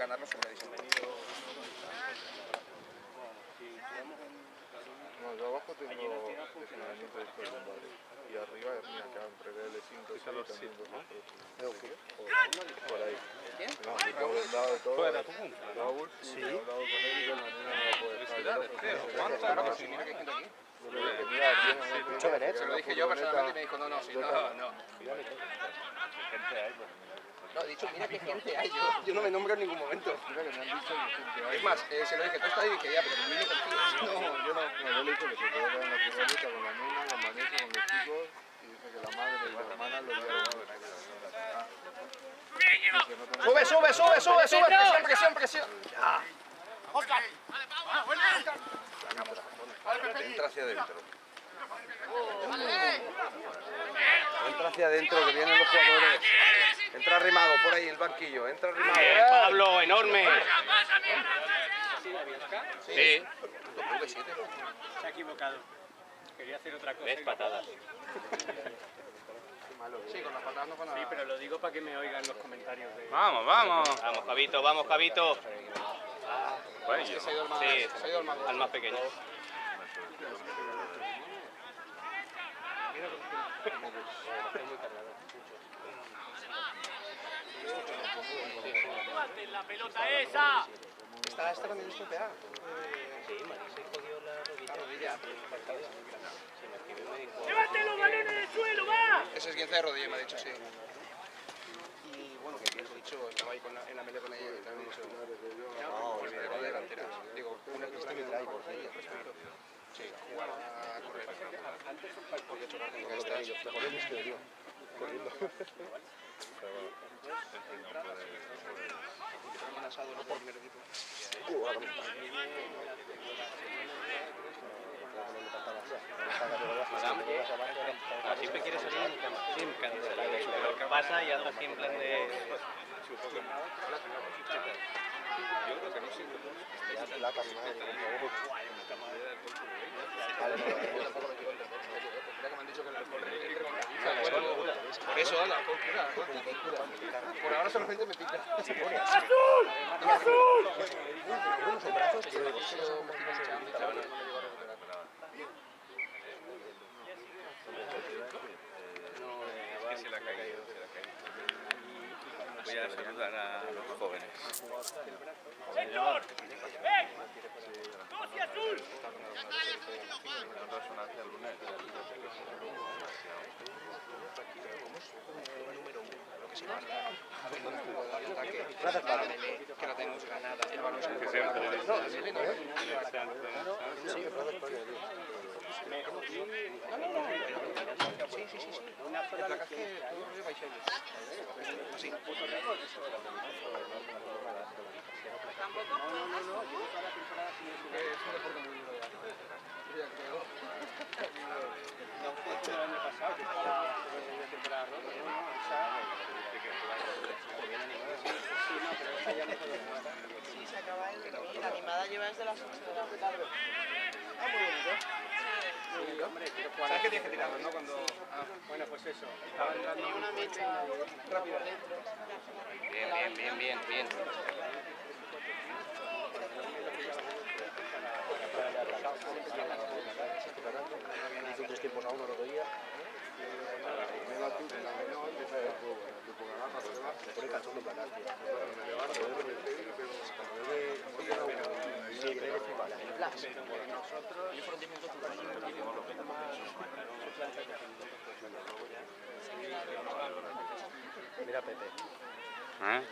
ganarlo sobradísimo. No, yo abajo tengo entrenamiento de estos lumbares. Y arriba, mira, acá entre L5 y también por ahí. ¿Quién? No, está vendado de todo. ¿Fuera tu punto? Raúl, sí, he hablado con él y con la nena no la puede dejar. Claro, pero si mira que hay gente aquí. Yo le dije, mira, bien, Se lo dije yo personalmente y me dijo, no, si no. No, he dicho, mira qué gente hay, yo no me nombro en ningún momento. mira que me han dicho que hay. Es más, se lo dije, tú estás ahí y dije, ya, pero a mí me confías. No, yo no. No, yo le dije que se podía quedar en la furgoneta con la nena, con Vanessa, con los chicos, y dice que la madre y la hermana lo llevaron a ver. Sube, presión. Entra hacia adentro. Entra hacia adentro, que vienen los jugadores. Entra arrimado por ahí el banquillo, entra arrimado. Pablo, enorme. Sí. Se ha equivocado. Quería hacer otra cosa. ¿Ves? Patadas. Sí, con las patadas no van a... Sí, pero lo digo para que me oigan los comentarios. Vamos, vamos. Vamos, Javito, vamos, Javito. Es que se ha ido el más... Sí, se ha ido el más... al más pequeño. ¡La pelota esa! Esta también es PPA. Sí, Marisa jodió la rodilla. ¡Levante los balones del suelo, va! Ese es guince de rodilla, me ha dicho, sí. Y bueno, que os he dicho, estaba ahí en la media con ella y también he dicho... No, de la delantera. Digo, una que está bien ahí por ella, respeto. Sí, jugar a correr. Porque he hecho la técnica esta. Un asado no por primer equipo. Siempre quiere salir en cama. Siempre lo que pasa y anda siempre en de... Yo creo que no sé. Mira que me han dicho que el por eso, ala, por curar. Por ahora solamente me pica. ¡Azul! ¡Azul! Unos brazos que yo Es que se le ha caído, Voy a saludar a los jóvenes. ¡Señor! ¡Ven! ¡Dos y azul! que no tenemos granada. El balón se Que sea Sí. El placaje todo rollo baixelles. Así. Es un deporte muy duro ya. Ya creo. No fue el año pasado, que estaba la temporada rota, Sí, se acaba el... La animada lleva desde las 8 de la tarde. Ah, muy bonito. ¿Sabes que tienes que tirarlo, no? Cuando... Ah, bueno, pues eso. Estaba entrando Una mecha rápido. Bien. Hizo 3 tiempos a 1 el otro día. Me la tuve, la menor, empieza a ver juego. Tu programa se va. Se pone cachondo placar, tío. Me levanto, Sí, que le flipa, el flash. Mira Pepe,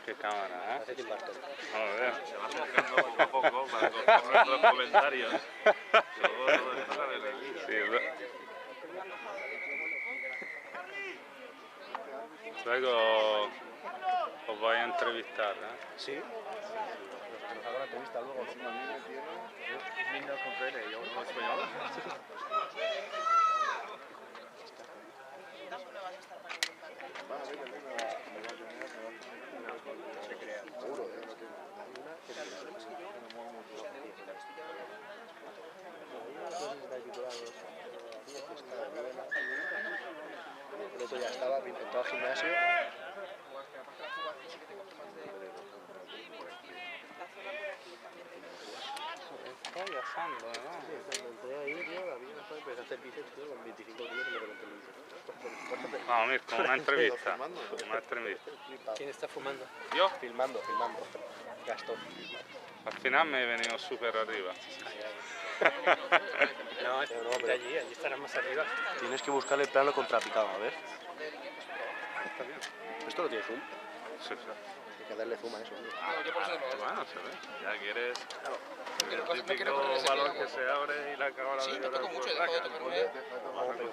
Qué cámara, hace Tim Burton. Joder. Se va acercando poco a poco para coger nuestros comentarios. Sí, luego os voy a entrevistar, Sí. Nos haga una entrevista luego, ¿no? Niño con pene, yo no español. ¿Dónde vas a estar para ningún partido? seguro, El otro ya estaba, entró al gimnasio. pasando, ¿no? Entré ahí, tío, la vida después empecé a hacer bíceps, tío, con 25 kilos y me reventé el bíceps. Vamos, Mirko, una entrevista. Una entrevista. ¿Quién está fumando? Yo, Filmando. Gastón. al final me he venido súper arriba. No, de allí estarán más arriba. Tienes que buscar el plano contrapicado, a ver. ¿Esto lo tiene zoom? Sí, sí. Hay que darle zoom a eso. Tío. Bueno, se ve. Ya quieres Porque el no quiero típico correr ese balón riesgo. que se abre y la cámara Sí, de no toco mucho, he dejado de tocarme.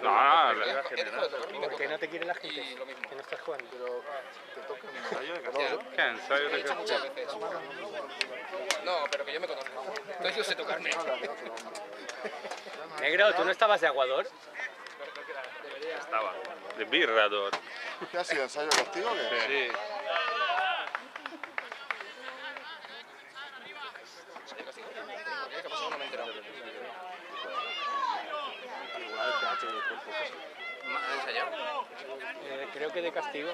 No, He dejado de tocarme y me ¿Por qué toca. no te quiere la gente? Y lo mismo. Que no estás jugando. Pero te tocan ensayo de castigo. ¿qué ensayo Lo he de hecho qué? muchas veces. No, pero que yo me conozco. Entonces yo sé tocarme. Negro, ¿tú no estabas de aguador? Estaba. De birrador. ¿Qué ha sido? ¿Ensayo castigo o qué? Sí. ¿Qué ha pasado? No me he enterado. Igual el pH del cuerpo. ¿Han ensayado? Creo que de castigo.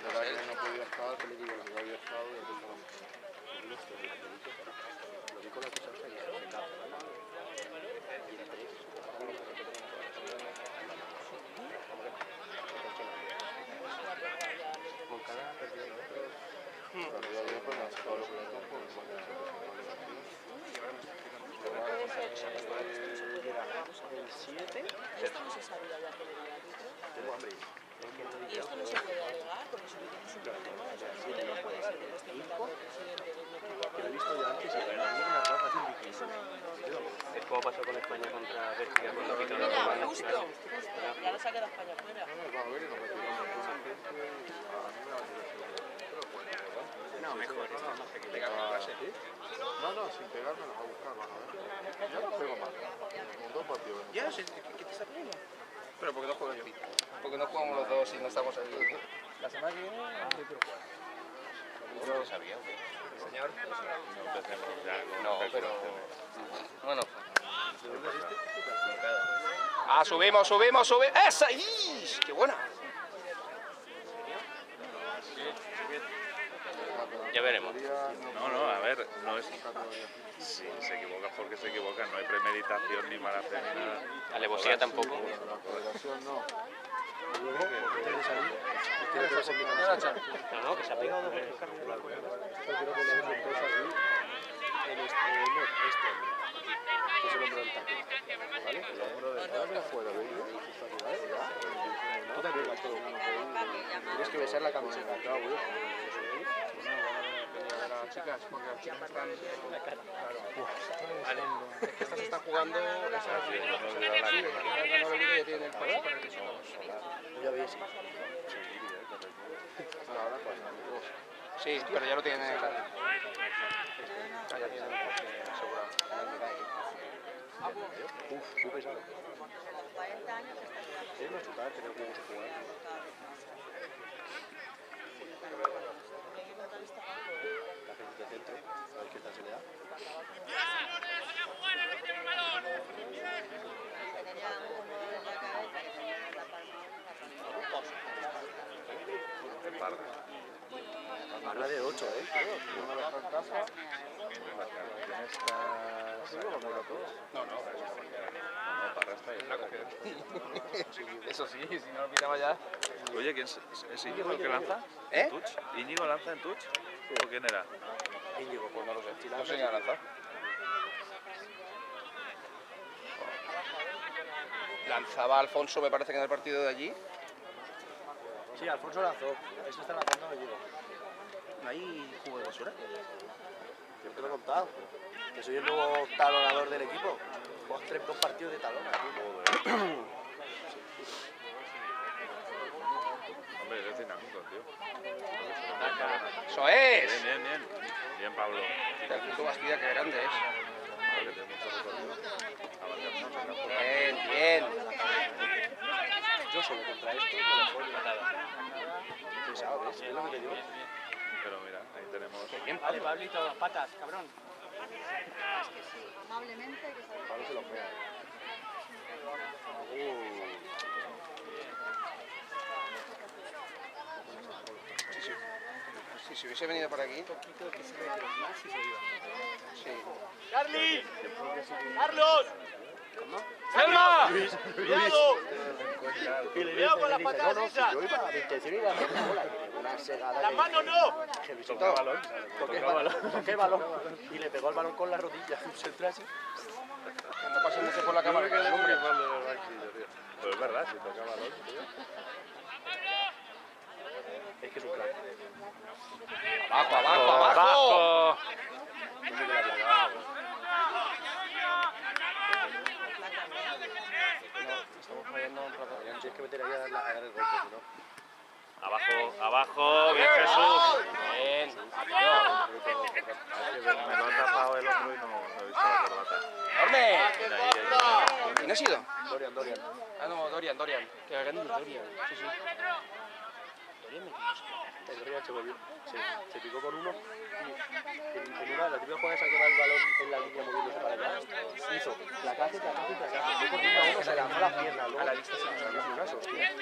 La verdad que no podía estar, pero digo, si había estado y entonces Lo vi con la cosa esa y se secaba. Moncada perdió el otro. cuando yo había pues, todos los platos, pues, El 7. Esto no se sabía ya que le dio árbitro. Tengo hambre. Y esto no se puede alegar porque si tú tienes un problema, o sea, no puede ser que te esté quitando el presidente del equipo. Que lo he visto yo antes y para mí una raza sin Eso no. Es como pasó con España contra Bélgica con la quitaron Mira, la justo. Y ahora se ha quedado España fuera. no nos va a ver y nos retiramos con esa gente y a mí me va a tirar. No, mejor, es más pequeño. No, no, sin pegarme las voy a buscar, van a ver. Ya no pego más. Con 2 partidos. Ya, sí, ¿qué te está poniendo? Pero porque no juego yo. Porque no jugamos los dos y no estamos ahí. La semana que viene yo quiero jugar. ¿No lo sabía? Señor. No empecemos ya con No, pero... Bueno. ¿Dónde es este? Ah, subimos. ¡Esa! ¡Ih! ¡Qué buena! Ya veremos. No, a ver, no es... Si se equivoca porque se equivoca, no hay premeditación ni mala fe ni nada. Alevosía tampoco. La federación no. Luego, antes de salir, quiero que lo saquen. No, que se ha pegado dos veces Carlos. Quiero poner una empresa así. En este, no, esto. Que es el hombro del taco. ¿Vale? El hombro del taco fuera de ello. Tú también vas todo. Tienes que besar la camiseta. Claro, güey. Las chicas, porque las chicas están... Claro. Es que estas están jugando... Esa sí, la novela ya tiene el país para que somos... Ya ves. Ahora cuando Sí, pero ya lo tienen... Claro. Ya tienen asegurado. Uf, muy pesado. Es nuestro padre, creo que vamos a jugar. La gente de centro, a ver qué tal se le da. Habla de 8, creo. uno deja en casa, Eso sí, si no lo pitaba ya... Oye, ¿quién es Íñigo el que lanza? ¿Eh? ¿En touch? ¿Íñigo lanza en touch? ¿O quién era? Íñigo, pues no lo sé. No sé quién ha lanzado. Lanzaba Alfonso, me parece que en el partido de allí. Sí, Alfonso lanzó. Eso está lanzando Íñigo. ¿No hay jugo de basura? Yo te lo he contado. Que soy el nuevo talonador del equipo. Juego 2 partidos de talona. Hombre, eres dinámico, tío. ¡Eso es! Bien. Bien, Pablo. El punto Bastida, qué grande es. Porque tiene mucho recorrido. Bien. Yo solo contra esto me lo follo. Pesado, ¿ves? Es lo que te digo. Pero mira, ahí tenemos... Bien, Vale, Pablito, patas, cabrón. Amablemente hay que saber. Pablo se lo pega. si hubiese venido por aquí... Sí. ¡Charlie! ¡Carlos! ¡Selma! ¡Cuidado! ¡Cuidado con las patadas esas! Yo iba a 20 y iba a hacer una bola. Una segada. ¡Las manos no! Toqué el balón y le pegó el balón con la rodilla. Se entró así. No pasa mucho por la cámara. Creo que es muy mal de los banquillos, tío. Pero es verdad, si toca balón, tío. Es que es un crack. ¡Abajo, abajo, abajo! ¡Abajo! No sé qué la plaga. Estamos fallando un plato. Tienes que meter ahí a dar el golpe, si no. Abajo, abajo, bien Jesús. Bien. Me lo ha tapado el otro y no he visto la corbata. ¡Enorme! ¿Y no ha sido? Dorian. Ah, no, Dorian. Qué grande Dorian. Sí, sí. Dorian me El Dorian se volvió. Se picó con uno y en una, la típica jugada esa que va el balón en la línea moviéndose para allá, hizo placaje. Yo con uno se lanzó las piernas, luego a la lista se puso unas hostias.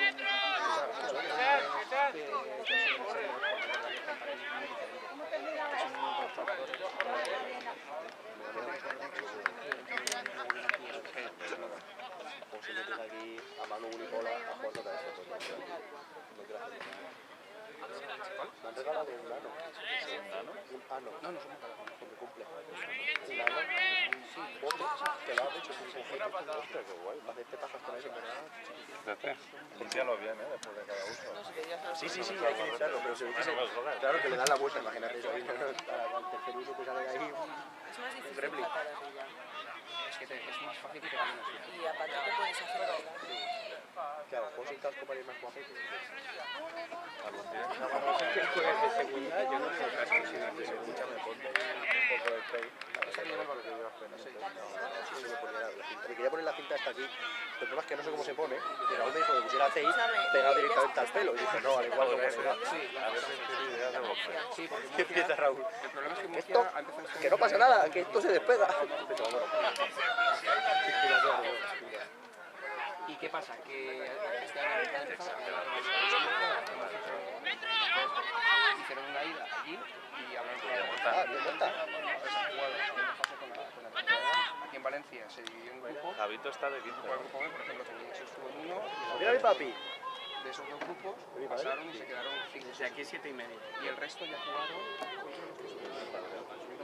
O si metes aquí a mano unipola a jugar contra esto, pues no quiero hacer nada. Me han regalado un nano. ¿Un ano? No, no somos cada uno, que me cumple. Un nano, sí, bote, que lo has hecho sin ser hostia, qué guay. Hacerte pajas con eso, en verdad. Límpialo bien, después de cada uso. Sí, hay que limpiarlo, pero se ve que claro, que le dan la vuelta, imagínate eso. Al tercer uso te sale de ahí un gremlin. Es que es más fácil que te ganen así. Y aparte te puedes hacer bailar. Claro, juego sin casco para ir más guapo. Juegas de segunda, yo no sé casco sin arte. Escúchame, ponte un poco de play. Me quería poner la cinta hasta aquí. El problema es que no sé cómo se pone. Y Raúl me dijo que pusiera CI pegado directamente al pelo. Y dije, no, al igual no puede ser. A ver si tiene idea de golpe. Sí, porque ¿Qué empieza Raúl? el problema es que Esto, Murcia ha empezado que no pasa nada, que esto se despega. ¿Y qué pasa? Que este año hicieron una ida allí y hablaron con la ¿Dónde está? Aquí en Valencia se dividió en grupos. Javito está de 15. El grupo B, por ejemplo, tenía estuvo en uno. Mira mi papi. De esos dos grupos pasaron y se quedaron 5. De aquí 7:30. Y el resto ya jugaron contra los que subieron.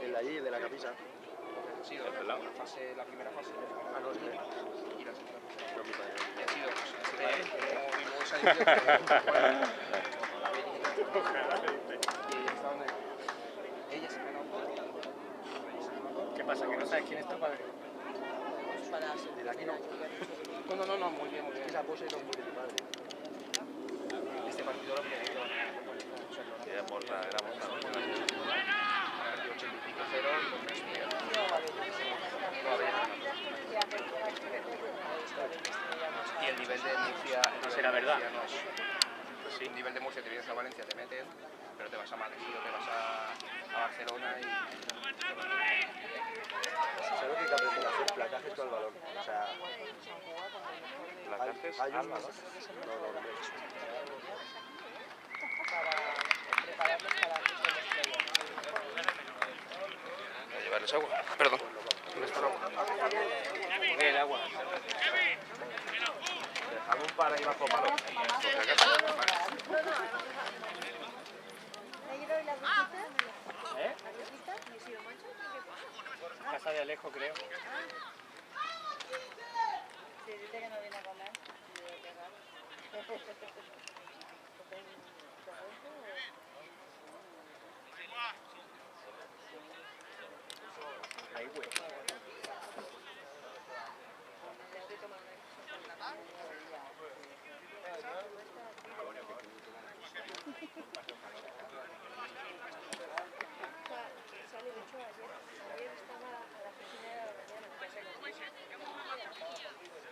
El de allí, el de la camisa. Ha sido la primera fase. Ah, no, sí. Y la segunda fase. No, mi padre. Y ha sido, y luego se ha ido. Y estaban ella se ganó todo. ¿Qué pasa? ¿Que no sabes quién es tu padre? Para ser De aquí no. No, muy bien, muy bien. Esa pose no es muy de mi padre. Este partido lo perdió. Éramos la 80 y pico 0 y los tres bien. No había nada. Y el nivel de Murcia No será verdad. no es. Sí, el nivel de Murcia te vienes a Valencia, te meten, pero te vas a Madrid o te vas a Barcelona y... ¿Sabes que hay que aprender a hacer placajes con el balón? O sea, placajes hay al un... balón. No. para prepararlos para que se los traigan. Voy a llevarles agua. Perdón. ¿Dónde está el agua? El agua. Dejamos un par ahí bajo palo. ¿Eh? Casa de Alejo, creo. Sí, dice que no viene a comer. Ahí, güey. Sale, de hecho, ayer estaba a la oficina de la mañana.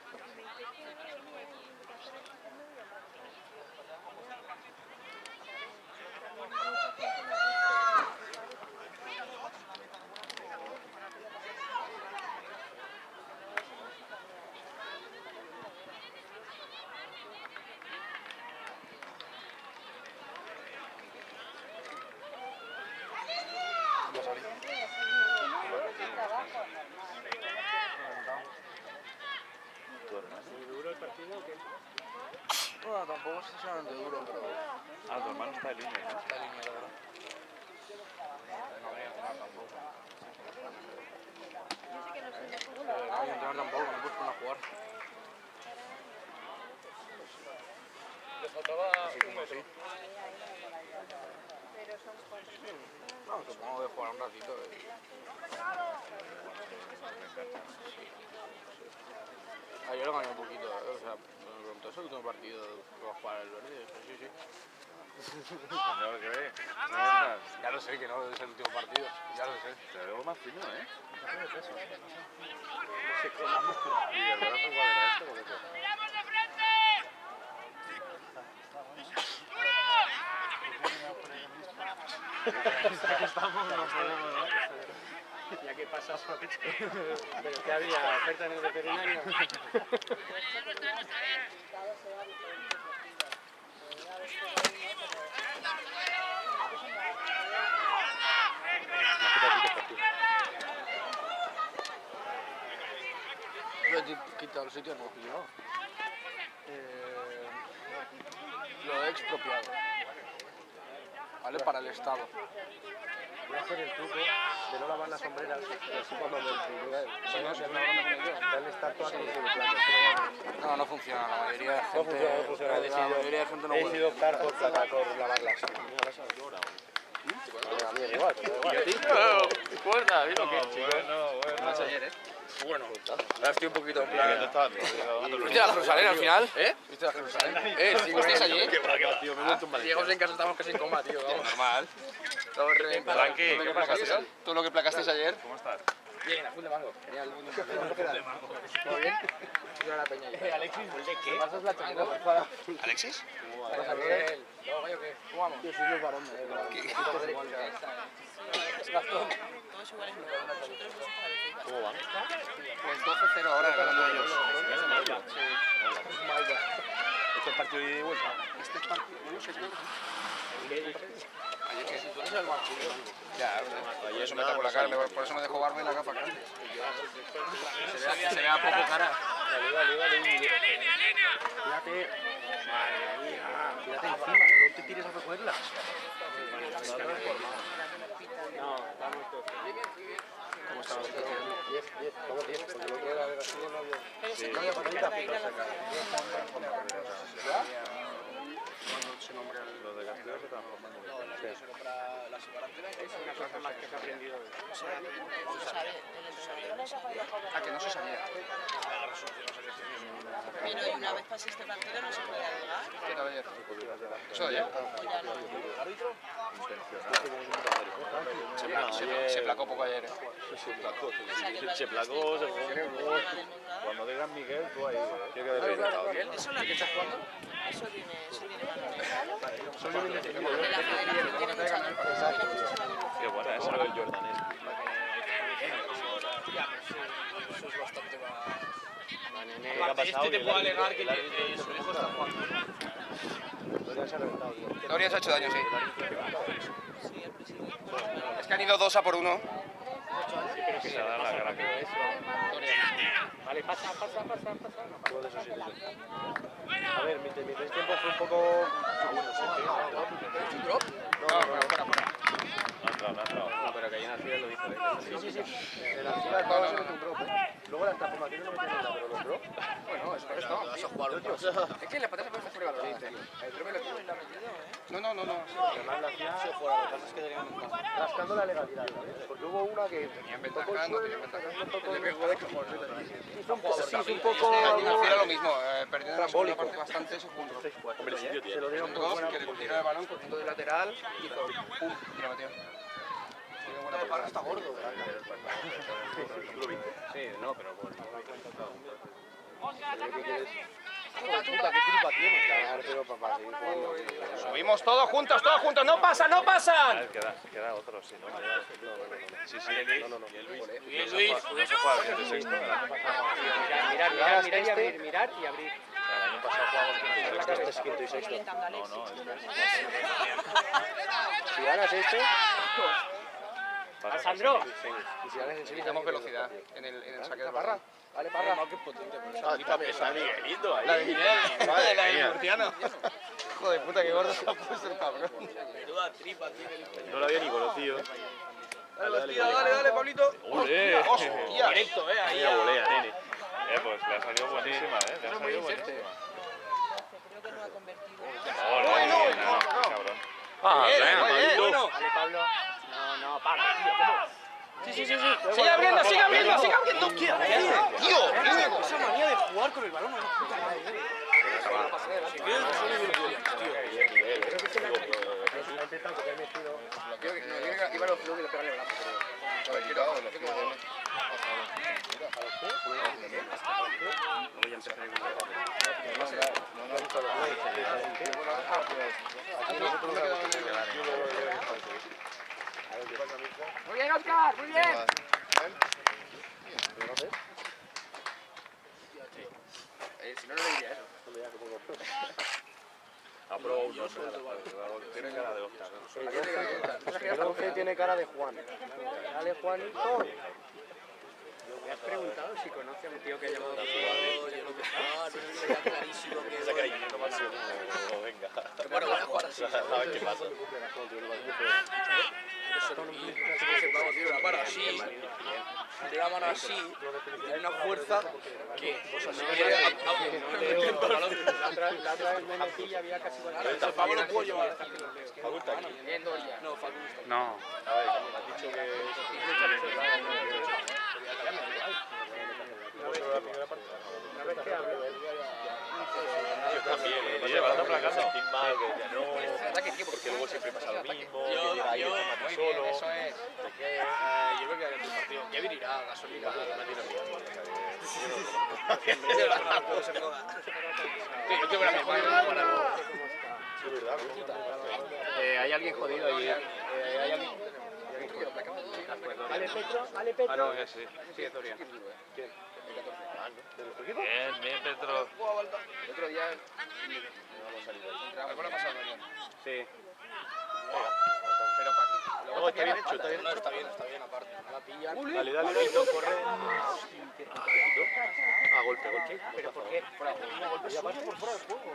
Y me dice que venía en casa de su novio, Bueno, tampoco es excesivamente duro, pero Ah, tu hermano está de línea, ¿no? está alineado. No venía a cenar tampoco. No venía a entrenar tampoco, no puedes poner a jugar. Le faltaba un metro. No, supongo que jugar un ratito. Ayer lo gané un poquito, o sea, me preguntó, ¿es el último partido que va a jugar el verde? Y dije, sí, sí. ¿No lo crees? ¿Cómo estás? Ya lo sé, que no es el último partido, ya lo sé. Te veo más fino, ¿eh? ¿Y el brazo cuál era este o qué? Ya que pasa, pero que había oferta en el veterinario. Lo he quitado el sitio, no lo he pillado. Lo he expropiado. ¿Vale? Para el Estado. Voy a hacer el truco de no lavar las sombreras, y así cuando me si no, darle estatua a que no se me plaque. No, no funciona. La mayoría de No gente, funciona, no funciona. la mayoría de gente no He puede. decidido optar por placa, por lavarlas. Mira, vas a llorar. A mí es igual, pero da igual. ¿Cuerda? ¿Viste o qué? Más ayer, ¿eh? Bueno, Ahora estoy un poquito en plan... ¿viste la Jerusalén al final? ¿Eh? ¿Viste la Jerusalén? ¿Sí estáis allí? Qué va, tío, me he vuelto un Llegamos en casa, estamos casi en coma, tío. Vamos. Normal. Estamos reventados. Tranqui, ¿Todo lo ¿qué que pasa, placasteis- tío? ¿Todo lo que placasteis ayer? ¿Cómo estás? Bien, a full de mango. Genial. ¿Todo bien? Yo a la peña. Alexis, ¿de qué? ¿Pasas la chaqueta, por favor? ¿Alexis? ¿Pasa bien? ¿Todo gallo qué? ¿Cómo vamos? Yo soy los varones. Todos iguales no. Nosotros vamos a ver. ¿Cómo van? Pues 12-0 ahora ganando ellos. ¿Este es partido de ida y vuelta? Este partido, no sé, creo. Ayer que sí, tú eres el banquillo. Ya, por eso me tapo la cara, por eso me dejo barba y la gafa grande. Se vea poco cara. Tírate. Tírate encima, no te tires a recogerla. No, vamos todos. ¿Cómo estamos? 10, vamos 10, porque el otro era de Brasil, no había. Pero se puede para ir a la Se nombra el... Los de Castillo se transforman en Es una cosa más que se ha aprendido. Ah, que no se sabía. Pero y una vez pase este partido no se puede alegar. ¿Qué tal ayer? ¿Eso de ayer? O ya no. Se placó poco ayer, ¿eh? Se placó, se fue. Cuando digan Miguel, tú ahí. Tiene que haber reventado. ¿Eso es lo que estás jugando? Eso viene ganando. Solo viene de Porque la federación tiene mucha gente. Qué buena esa. el jordanés. Eso es bastante más... ¿Qué ha pasado? Este te puedo alegar que su hijo está jugando. Se ha reventado, tío. Dorian se ha hecho daño, sí. Es que han ido 2 a por 1. Se da la cara que Vale, pasa. Todo eso sí, A ver, mi tiempo fue un poco... No, fuera. no ha entrado. No, pero que ahí en Alcira lo hizo. Sí. En Alcira todo se metió un drop, Luego las transformaciones no metieron nada, pero los drop... Bueno, es por esto. Vas a jugar un Es que la pantalla puede jugar el drop lo tiene. No. Además la hacía fuera, lo que pasa es que tenían rascando la legalidad, ¿sabes? Porque hubo una que... Tenían ventaja, no tenían ventaja. Le pegó de cojones. Hizo un poco... Era lo mismo, perdiendo en la segunda parte bastante segundos. Hombre, el sitio Se lo dieron por fuera, que le tira el balón cogiendo de lateral, hizo pum, y lo metió. El balón está gordo. Sí, no, pero bueno. Puta, qué tripa tienes. Claro, pero para seguir jugando. Subimos todos juntos, no pasan. Queda otro, sí, ¿no? Sí. No. Luis. No se juega bien de sexto. El año Mirar y abrir. pasado jugamos Este es quinto y sexto. No, Si ganas este... Sandro. Y si ganas el Necesitamos velocidad en el saque de barra. barra. Vale, Parra. No, que es potente. Está Miguelito ahí. La de Miguel. Madre La del mía. murciano. Hijo de puta, qué gordo se ha puesto el cabrón. Menuda tripa tiene el No lo había ni conocido. Dale, Pablito. ¡Ole! Hostia. directo, ahí Vaya volea, nene. Pues le ha salido buenísima, le ha muy salido inserte. buenísima. Creo que no ha convertido. ¡Ole! No, cabrón. Ah, Bien, venga, muy bien. Pablito. Vale, Pablo. No, para, tío, ¿cómo? Sí. Sigue abriendo. Tío, esa manía de jugar con el balón. Muy bien, Oscar, muy bien. Si no, no le diría eso. Aprobó un nombre. Tiene cara de Oscar. El 11 tiene cara de Juan. Dale, Juanito. ¿Me has preguntado si conoce a un tío que ha llamado Clarísimo que. Esa cariñito más como venga. Bueno, voy a jugar así. A ver qué pasa. Para así, de la mano así, hay una fuerza que, o sea, si quiere, La otra vez Menecilla había casi el Pablo no puedo llevar. Faculta aquí. No, Facu. No. A ver, has dicho que también, lleva la otra casa. Sin mal, que ya no. Porque luego siempre pasa lo mismo. Que llega ahí y solo. Eso es. Yo creo que haré tu partido. Kevin irá a gasolina. Yo tengo la mejor. hay alguien jodido ahí. Hay alguien. Vale, Petro. Ah, no, ya sí. Sigue Dorian. Bien, Petro. El otro día. ¿Alguna pasada? Sí. Pero para qué. No, está bien hecho, está bien No, hecho. está bien, aparte. No la pillan. Dale, corre. Ah, golpe. ¿Pero por qué?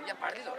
Ya partido.